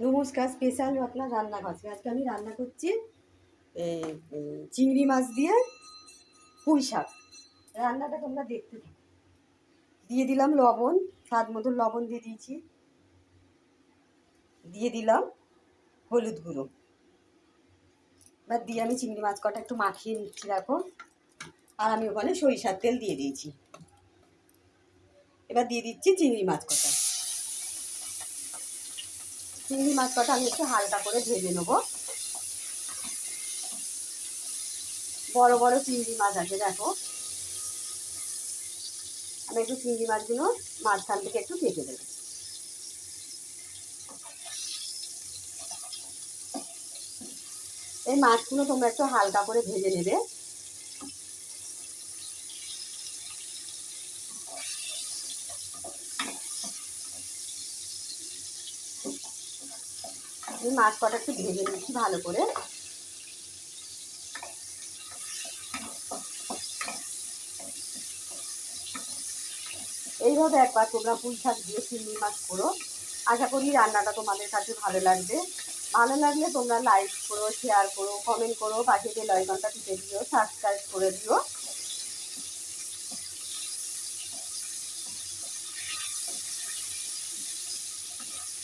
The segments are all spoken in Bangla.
নমস্কার, স্পেশাল রত্না রান্নাঘর। আজকে আমি রান্না করছি চিংড়ি মাছ দিয়ে পুঁই শাক। রান্নাটা তোমরা দেখতে থাকো। দিয়ে দিলাম লবণ, স্বাদ মতো লবণ দিয়ে দিয়েছি। দিয়ে দিলাম হলুদ গুঁড়ো। এবার দিয়ে আমি চিংড়ি মাছ কটা একটু মাখিয়ে নিচ্ছি, দেখো। আর আমি ওখানে সরিষার তেল দিয়ে দিয়েছি। এবার দিয়ে দিচ্ছি চিংড়ি মাছ কটা। চিংড়ি মাছ কটা আমি একটু হালকা করে ভেজে নেবো। বড় বড় চিংড়ি মাছ আছে, দেখো। আমি একটু চিংড়ি মাছগুলো মাঝখান থেকে একটু কেটে দেবো। এই মাছগুলো তোমরা একটু হালকা করে ভেজে নেবে। আমি মাছ কটা একটু ভেজে নিচ্ছি ভালো করে। এইভাবে একবার তোমরা পুঁই শাক দিয়ে চিংড়ি মাছ করো। আশা করি রান্নাটা তোমাদের কাছে ভালো লাগবে। ভালো লাগলে তোমরা লাইক করো, শেয়ার করো, কমেন্ট করো, পাশে বেল আইকনটা টিপে দিও, সাবস্ক্রাইব করে দিও।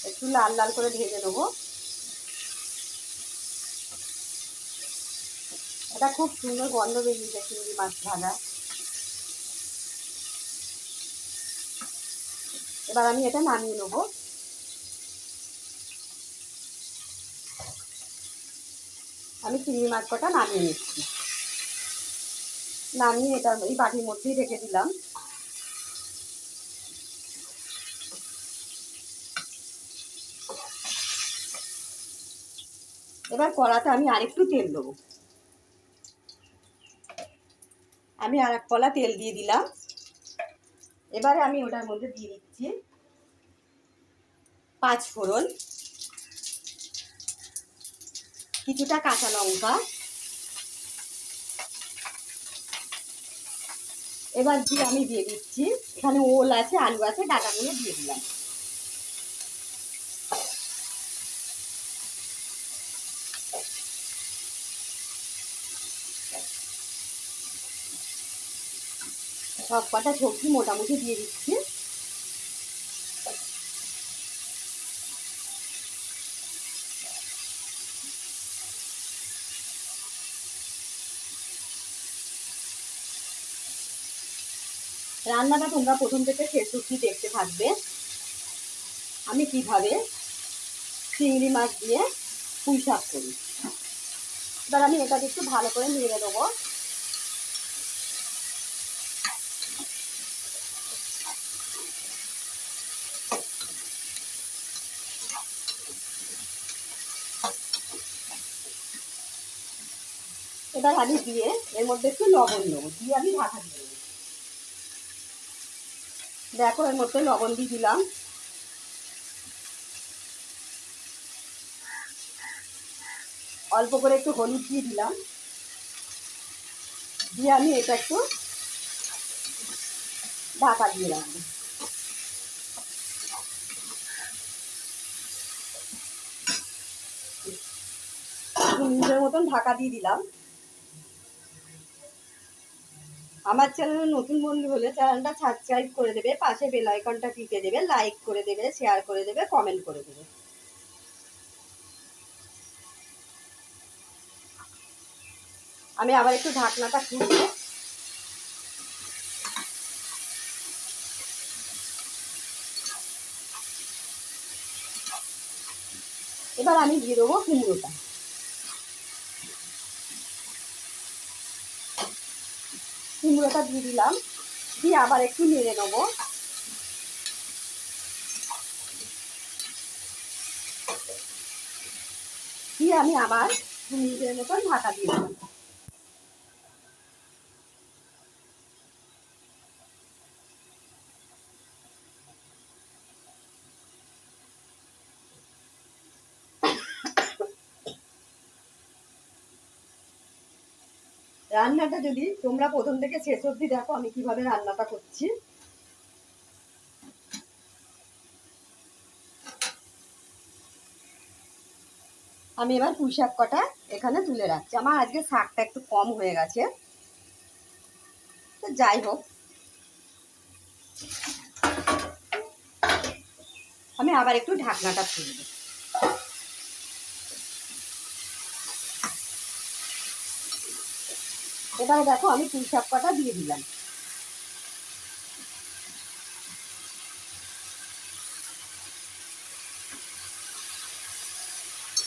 একটু লাল লাল করে ভেজে নেবো। এটা খুব সুন্দর গন্ধ বেরিয়েছে চিংড়ি মাছ ভাজা। এবার আমি এটা নামিয়ে নেবো। আমি চিংড়ি মাছ কটা নামিয়ে নিচ্ছি। নামিয়ে এটা এই বাটির মধ্যেই রেখে দিলাম। এবার কড়াতে আমি আরেকটু তেল দেবো। আমি আর এক কলা তেল দিয়ে দিলাম। এবারে আমি ওটার মধ্যে দিয়ে দিচ্ছি 5 ফোড়ন, কিছুটা কাঁচা লঙ্কা। এবার দিয়ে আমি দিয়ে দিচ্ছি, এখানে ওল আছে, আলু আছে, ডাটাগুলো দিয়ে দিলাম। সব কটা সবজি মোটামুটি দিয়ে দিচ্ছি। রান্নাটা তোমরা প্রথম থেকে শেষ অবধি দেখতে থাকবে, আমি কিভাবে চিংড়ি মাছ দিয়ে পুঁই শাক করি। এবার আমি এটা একটু ভালো করে নেড়ে দেবো। এবার আমি দিয়ে এর মধ্যে একটু লবণ দেবো, দিয়ে আমি ঢাকা দিয়ে দেবো। দেখো, এর মধ্যে লবণ দিয়ে দিলাম। অল্প করে একটু হলুদ দিয়ে দিলাম। দিয়ে আমি এটা একটু ঢাকা দিয়ে রাখবো। 2 মিনিটের মতন ঢাকা দিয়ে দিলাম। আমার চ্যানেলে নতুন বন্ধু হলে চ্যানেলটা সাবস্ক্রাইব করে দেবে, পাশে বেল আইকনটা টিপে দেবে, লাইক করে দেবে, শেয়ার করে দেবে, কমেন্ট করে দেবে। আমি আবার একটু ঢাকনাটা খুলবো। এবার আমি দিয়ে দেবো কুমড়োটা। কুমড়োটা দিয়ে দিলাম, দিয়ে আবার একটু নেড়ে নেবো। দিয়ে আমি আবার 2 মিনিটের মতন ঢাকা দিয়ে দিলাম। রান্নাটা যদি তোমরা প্রথম থেকে শেষ অবধি দেখো আমি কিভাবে রান্নাটা করছি। আমি এবার পুঁই শাক কটা এখানে তুলে রাখছি। আমার আজকে শাকটা একটু কম হয়ে গেছে, তো যাই হোক আমি আবার একটু ঢাকনাটা খুলব। এবারে দেখো আমি পুঁই শাক কটা দিয়ে দিলাম।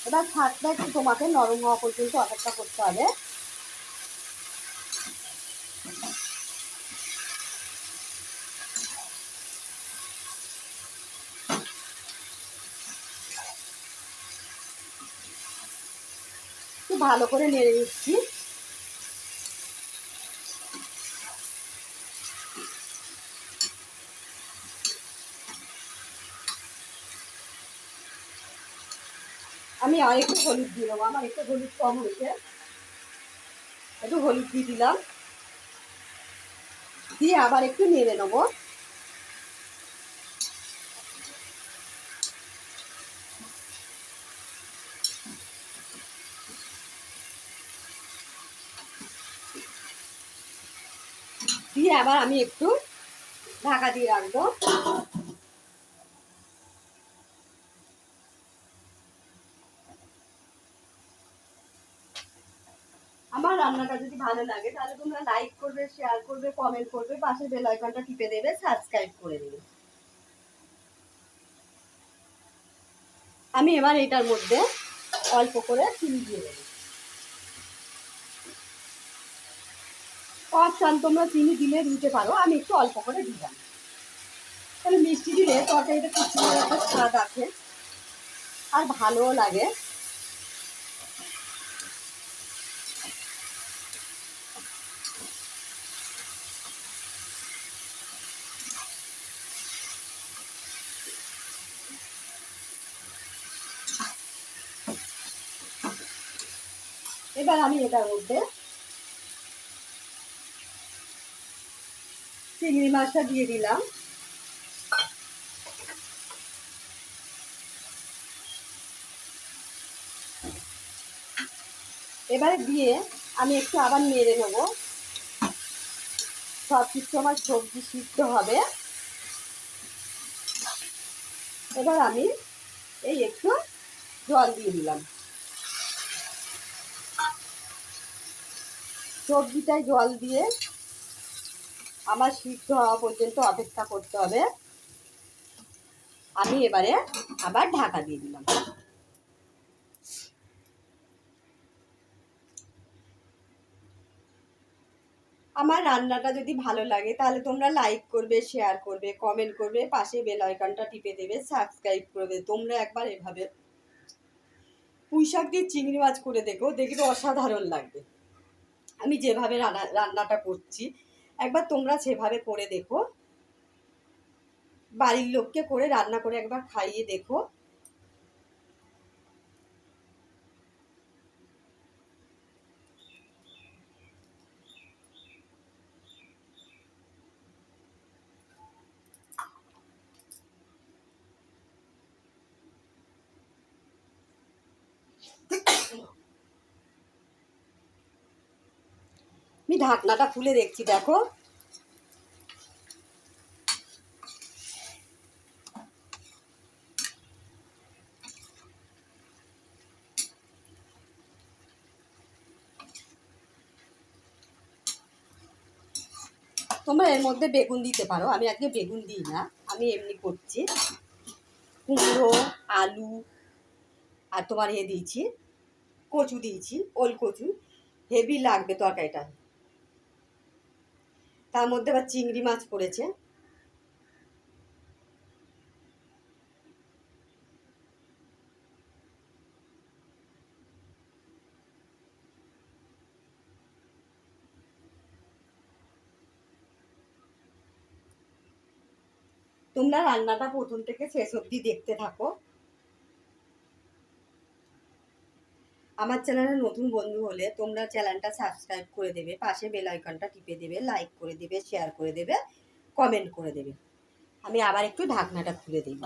এবার শাকটা একটু তোমাকে নরম হওয়া পর্যন্ত অপেক্ষা করতে হবে। একটু ভালো করে নেড়ে নিচ্ছি। আমি আর একটু হলুদ দিয়ে দেবো, আমার একটু হলুদ কম হয়েছে, একটু হলুদ দিয়ে দিলাম, দিয়ে আবার একটু নেড়ে নেবো। দিয়ে আবার আমি একটু ঢাকা দিয়ে রাখবো। আমার রান্নাটা যদি ভালো লাগে তাহলে তোমরা লাইক করবে, শেয়ার করবে, কমেন্ট করবে, পাশে বেল আইকনটা টিপে দেবে, সাবস্ক্রাইব করে দেবে। আমি এবার এটার মধ্যে অল্প করে চিনি দিয়ে দেবো। অপশান, তোমরা চিনি দিলে দিতে পারো, আমি একটু অল্প করে দিলাম। তাহলে মিষ্টি দিলে তরকারিটা খুব সুন্দর একটা স্বাদ আছে আর ভালোও লাগে। এবার আমি এটার মধ্যে চিংড়ি মাছটা দিয়ে দিলাম। এবারে দিয়ে আমি একটু আবার নেড়ে নেবো। সব কিছু আমার সবজি সিদ্ধ হবে। এবার আমি এই একটু জল দিয়ে দিলাম। সবজিটায় জল দিয়ে আমার সিদ্ধ হওয়া পর্যন্ত অপেক্ষা করতে হবে। আমি এবারে আবার ঢাকা দিয়ে দিলাম। আমার রান্নাটা যদি ভালো লাগে তাহলে তোমরা লাইক করবে, শেয়ার করবে, কমেন্ট করবে, পাশে বেল আইকনটা টিপে দেবে, সাবস্ক্রাইব করবে। তোমরা একবার এভাবে পুঁই শাক দিয়ে চিংড়ি মাছ করে দেখো, দেখবে অসাধারণ লাগবে। আমি যেভাবে রান্নাটা করছি একবার তোমরা সেভাবে করে দেখো, বাড়ির লোককে করে রান্না করে একবার খাইয়ে দেখো। আমি ঢাকনাটা খুলে দেখছি, দেখো তোমরা এর মধ্যে বেগুন দিতে পারো, আমি আজকে বেগুন দিই না, আমি এমনি করছি। কুমড়ো, আলু আর তোমার দিয়েছি, কচু দিয়েছি, ওল কচু, হেভি লাগবে তরকারিটা। তার মধ্যে আবার চিংড়ি মাছ পড়েছে। তোমরা রান্নাটা প্রথম থেকে শেষ অবধি দেখতে থাকো। আমার চ্যানেলে নতুন বন্ধু হলে তোমরা চ্যানেলটা সাবস্ক্রাইব করে দেবে, পাশে বেল আইকনটা টিপে দেবে, লাইক করে দেবে, শেয়ার করে দেবে, কমেন্ট করে দেবে। আমি আবার একটু ঢাকনাটা খুলে দিই।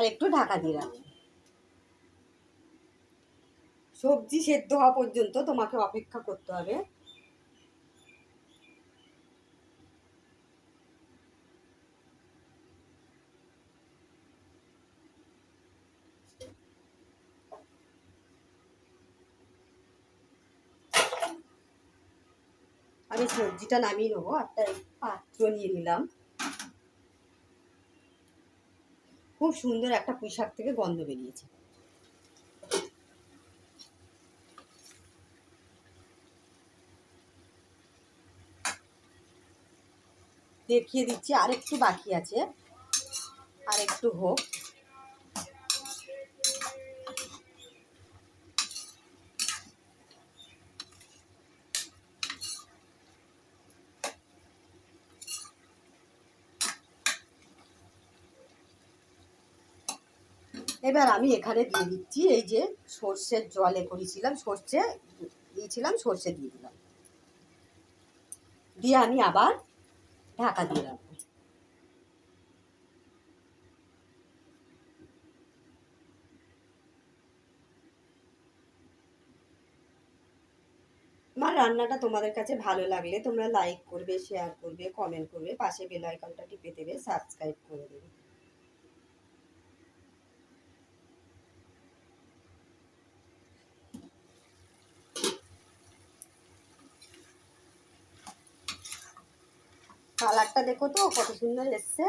আর একটু ঢাকা দিয়ে রাখবো। সবজি সেদ্ধ হওয়া পর্যন্ত তোমাকে অপেক্ষা করতে হবে। আমি সবজিটা নামিয়ে নেবো, একটা পাত্র নিয়ে নিলাম। খুব সুন্দর একটা পুঁই শাক থেকে গন্ধ বেরিয়েছে। দেখিয়ে দিচ্ছি, আর একটু বাকি আছে, আর একটু হোক। এবার আমি এখানে দিয়ে দিচ্ছি এই যে সর্ষের জলে করেছিলাম, সর্ষে দিয়েছিলাম, সর্ষে দিয়ে দিলাম, দিয়ে আমি আবার ঢাকা দিয়ে রাখবো। আমার রান্নাটা তোমাদের কাছে ভালো লাগলে তোমরা লাইক করবে, শেয়ার করবে, কমেন্ট করবে, পাশে বেল আইকনটা টিপে দেবে, সাবস্ক্রাইব করে দেবে। কালারটা দেখো তো কত সুন্দর এসছে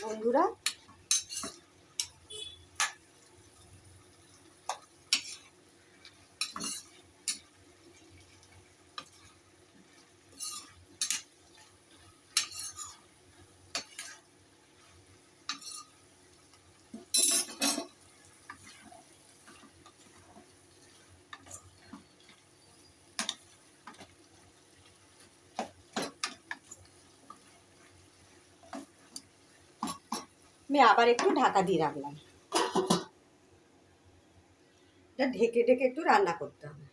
বন্ধুরা। আমি আবার একটু ঢাকা দিয়ে রাখলাম। এটা ঢেকে ঢেকে একটু রান্না করতে হবে।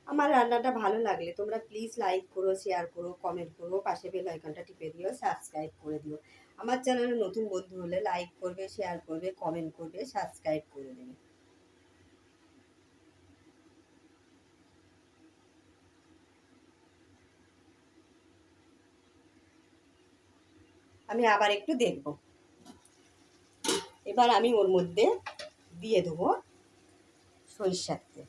আমার রান্নাটা ভালো লাগলে তোমরা প্লিজ লাইক করো, শেয়ার করো, কমেন্ট করো, পাশে বেল আইকনটা টিপে দিও, সাবস্ক্রাইব করে দিও। আমার চ্যানেলে নতুন বন্ধু হলে লাইক করবে, শেয়ার করবে, কমেন্ট করবে, সাবস্ক্রাইব করে দেবে। আমি আবার একটু দেখব। এবার আমি ওর মধ্যে দিয়ে দেবো সরিষার তেল।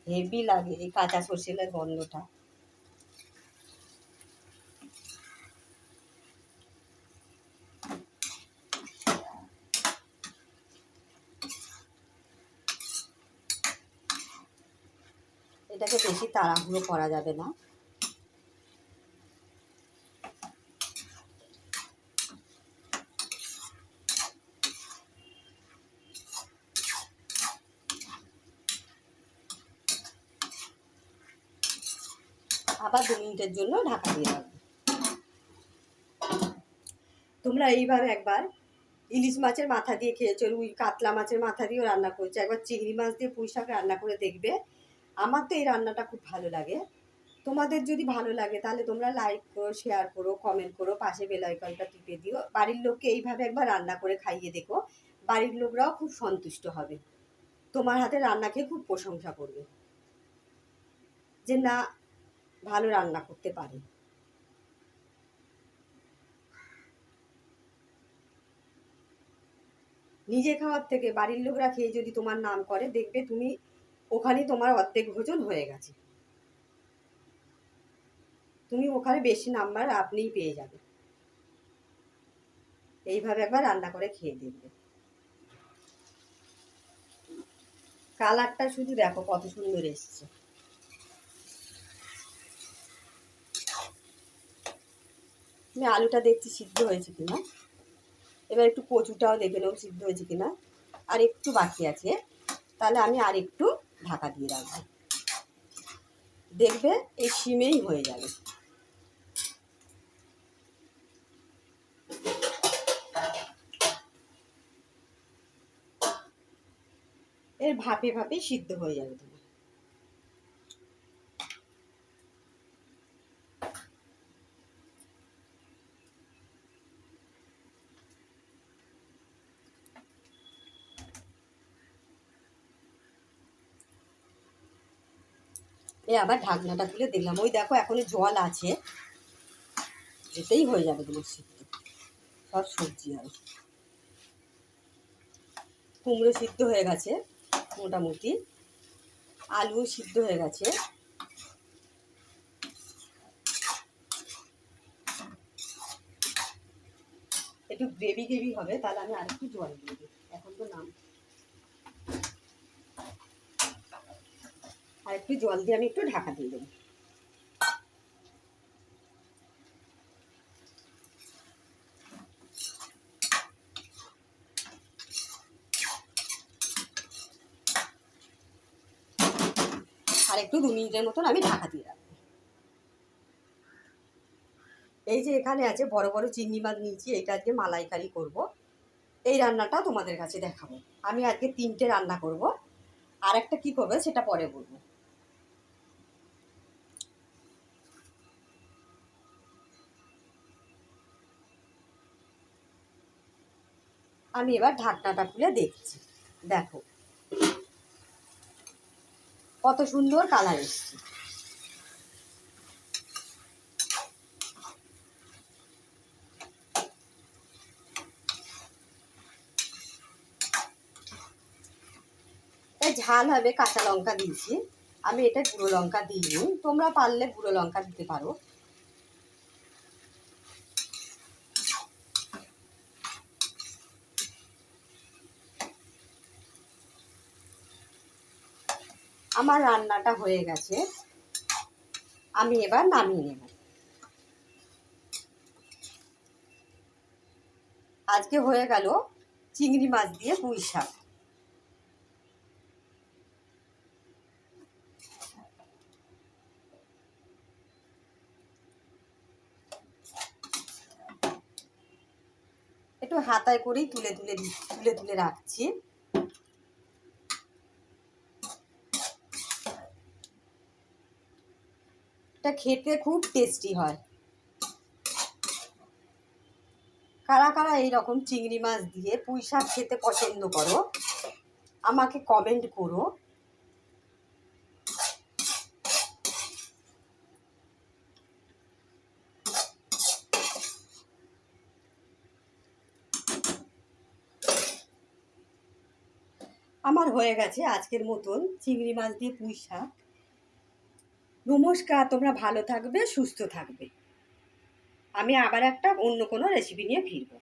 হেভি লাগে এই কাঁচা সরষের গন্ধটা। এটাকে বেশি তাড়াহুড়ো করা যাবে না। আবার 2 মিনিটের জন্য ঢাকা দিয়ে রাখবো। তোমরা এইভাবে একবার ইলিশ মাছের মাথা দিয়ে খেয়েছো, রুই কাতলা মাছের মাথা দিয়েও রান্না করেছো, একবার চিংড়ি মাছ দিয়ে পুঁই শাক রান্না করে দেখবে। আমার তো এই রান্নাটা খুব ভালো লাগে। তোমাদের যদি ভালো লাগে তাহলে তোমরা লাইক করো, শেয়ার করো, কমেন্ট করো, পাশে বেল আইকনটা টিপে দিও। বাড়ির লোককে এইভাবে একবার রান্না করে খাইয়ে দেখো, বাড়ির লোকরাও খুব সন্তুষ্ট হবে, তোমার হাতে রান্না খেয়ে খুব প্রশংসা করবে যে না, ভালো রান্না করতে পারে। নিজে খাওয়ার থেকে বাড়ির লোকরা খেয়ে যদি তোমার নাম করে, দেখবে তুমি ওখানে তোমার অর্ধেক ভোজন হয়ে গেছে, তুমি ওখানে বেশি নাম্বার আপনিই পেয়ে যাবে। এইভাবে একবার রান্না করে খেয়ে দেখবে। কালারটা শুধু দেখো কত সুন্দর এসছে। আমি আলুটা দেখছি সিদ্ধ হয়েছে কিনা, এবার একটু কচুটাও দেখে নেব সিদ্ধ হয়েছে কিনা। আর একটু বাকি আছে, তাহলে আমি আর একটু ঢাকা দিয়ে রাখবো। দেখবে এই সিমেই হয়ে যাবে। এর ভাপে ভাপে সিদ্ধ হয়ে যাবে তোমার। আবার ঢাকনাটা খুলে দেখলাম, ওই দেখো এখনো জল আছে, এতেই হয়ে যাবে তোমার সিদ্ধ সব সবজি। আর কুমড়ো সিদ্ধ হয়ে গেছে মোটামুটি, আলু সিদ্ধ হয়ে গেছে। একটু গ্রেভি গ্রেভি হবে, তাহলে আমি আর একটু জল দিয়ে দিই। এখন তো নাম আর একটু জল দিয়ে আমি একটু ঢাকা দিয়ে দেবো। আর একটু 2 মিনিটের মতন আমি ঢাকা দিয়ে রাখবো। এই যে এখানে আছে বড় বড় চিংড়ি মাছ নিয়েছি, এটা আজকে মালাইকারি করব। এই রান্নাটা তোমাদের কাছে দেখাবো। আমি আজকে 3টে রান্না করব, আর একটা কী করবে সেটা পরে বলবো। আমি এবার ঢাকনাটা খুলে দেখছি, দেখো কত সুন্দর কালার এসছে। ঝাল হবে, কাঁচা লঙ্কা দিয়েছি আমি, এটা গুঁড়ো লঙ্কা দিইনি, তোমরা পারলে গুঁড়ো লঙ্কা দিতে পারো। আমার রান্নাটা হয়ে গেছে, আমি এবার নামিয়ে নেব। আজকে হয়ে গেল চিংড়ি মাছ দিয়ে পুঁই শাক। একটু হাতায় করেই তুলে তুলে রাখছি। এটা খেতে খুব টেস্টি হয়। কারা কারা এইরকম চিংড়ি মাছ দিয়ে পুঁই শাক খেতে পছন্দ করো আমাকে কমেন্ট করো। আমার হয়ে গেছে আজকের মতন চিংড়ি মাছ দিয়ে পুঁই শাক। নমস্কার, তোমরা ভালো থাকবে, সুস্থ থাকবে। আমি আবার একটা অন্য কোনো রেসিপি নিয়ে ফিরবো।